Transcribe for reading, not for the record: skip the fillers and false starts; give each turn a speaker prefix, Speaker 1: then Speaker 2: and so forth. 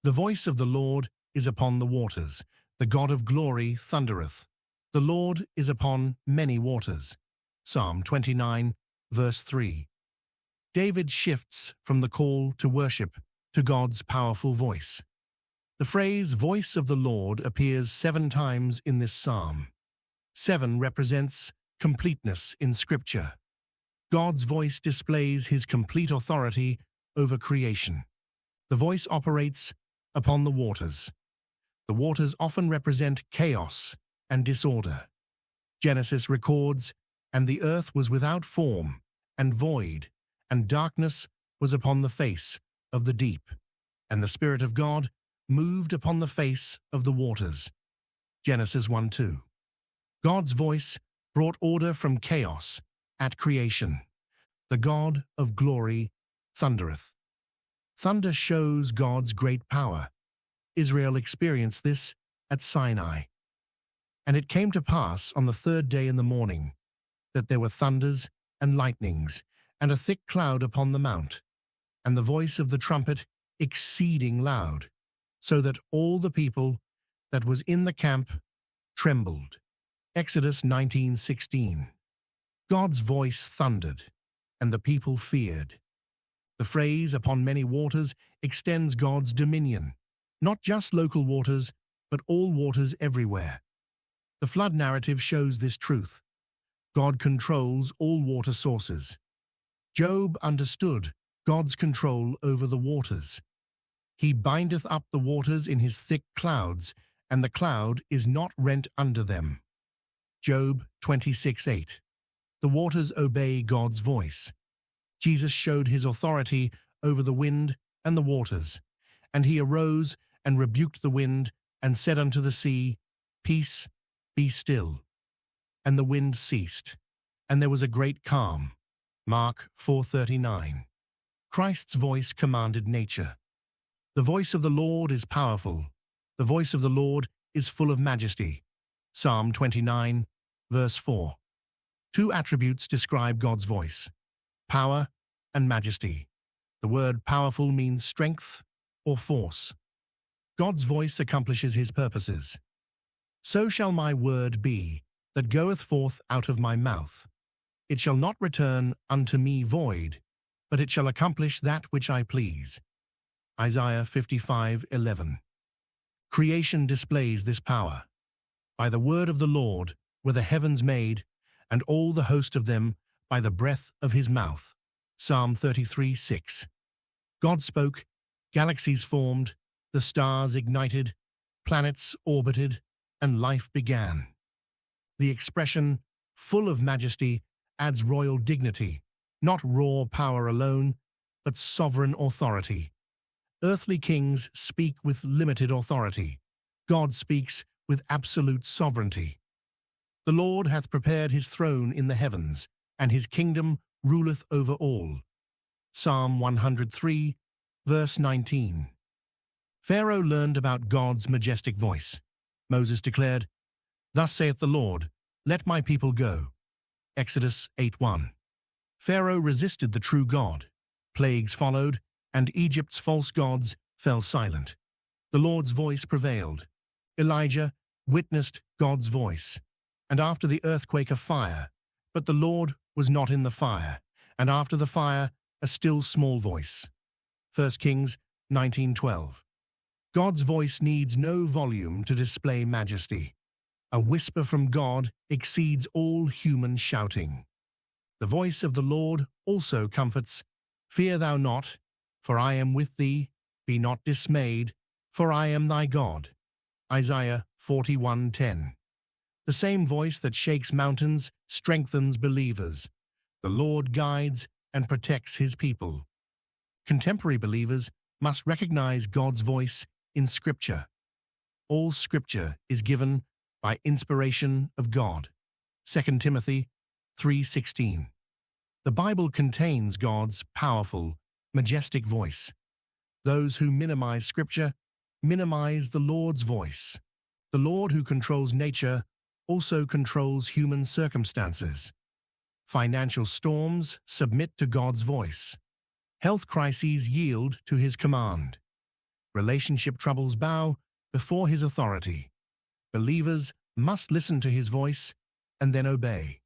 Speaker 1: The voice of the Lord is upon the waters. The God of glory thundereth. The Lord is upon many waters. Psalm 29, verse 3. David shifts from the call to worship to God's powerful voice. The phrase voice of the Lord appears 7 times in this psalm. 7 represents completeness in Scripture. God's voice displays his complete authority over creation. The voice operates upon the waters. The waters often represent chaos and disorder. Genesis records, "And the earth was without form and void, and darkness was upon the face of the deep. And the Spirit of God moved upon the face of the waters." Genesis 1:2. God's voice brought order from chaos at creation. The God of glory thundereth. Thunder shows God's great power. Israel experienced this at Sinai. "And it came to pass on the 3rd day in the morning, that there were thunders and lightnings, and a thick cloud upon the mount, and the voice of the trumpet exceeding loud, so that all the people that was in the camp trembled." Exodus 19:16. God's voice thundered, and the people feared. The phrase "upon many waters" extends God's dominion, not just local waters, but all waters everywhere. The flood narrative shows this truth. God controls all water sources. Job understood God's control over the waters. "He bindeth up the waters in his thick clouds, and the cloud is not rent under them." Job 26:8. The waters obey God's voice. Jesus showed his authority over the wind and the waters, and he arose and rebuked the wind and said unto the sea, "Peace, be still." And the wind ceased, and there was a great calm. Mark 4:39. Christ's voice commanded nature. The voice of the Lord is powerful. The voice of the Lord is full of majesty. Psalm 29, verse 4. 2 attributes describe God's voice: power and majesty. The word powerful means strength or force. God's voice accomplishes his purposes. "So shall my word be, that goeth forth out of my mouth. It shall not return unto me void, but it shall accomplish that which I please." Isaiah 55:11. Creation displays this power. "By the word of the Lord were the heavens made, and all the host of them by the breath of his mouth." Psalm 33:6. God spoke, galaxies formed, the stars ignited, planets orbited, and life began. The expression, full of majesty, adds royal dignity, not raw power alone, but sovereign authority. Earthly kings speak with limited authority. God speaks with absolute sovereignty. "The Lord hath prepared his throne in the heavens, and his kingdom ruleth over all." Psalm 103, verse 19. Pharaoh learned about God's majestic voice. Moses declared, "Thus saith the Lord, let my people go." Exodus 8:1. Pharaoh resisted the true God. Plagues followed, and Egypt's false gods fell silent. The Lord's voice prevailed. Elijah witnessed God's voice, and after the earthquake a fire, but the Lord was not in the fire, and after the fire a still small voice. 1 Kings 19:12. God's voice needs no volume to display majesty. A whisper from God exceeds all human shouting. The voice of the Lord also comforts. "Fear thou not, for I am with thee. Be not dismayed, for I am thy God." Isaiah 41:10. The same voice that shakes mountains strengthens believers. The Lord guides and protects his people. Contemporary believers must recognize God's voice in Scripture. All Scripture is given by inspiration of God. 2 Timothy 3:16. The Bible contains God's powerful, majestic voice. Those who minimize Scripture minimize the Lord's voice. The Lord who controls nature also controls human circumstances. Financial storms submit to God's voice. Health crises yield to his command. Relationship troubles bow before his authority. Believers must listen to his voice and then obey.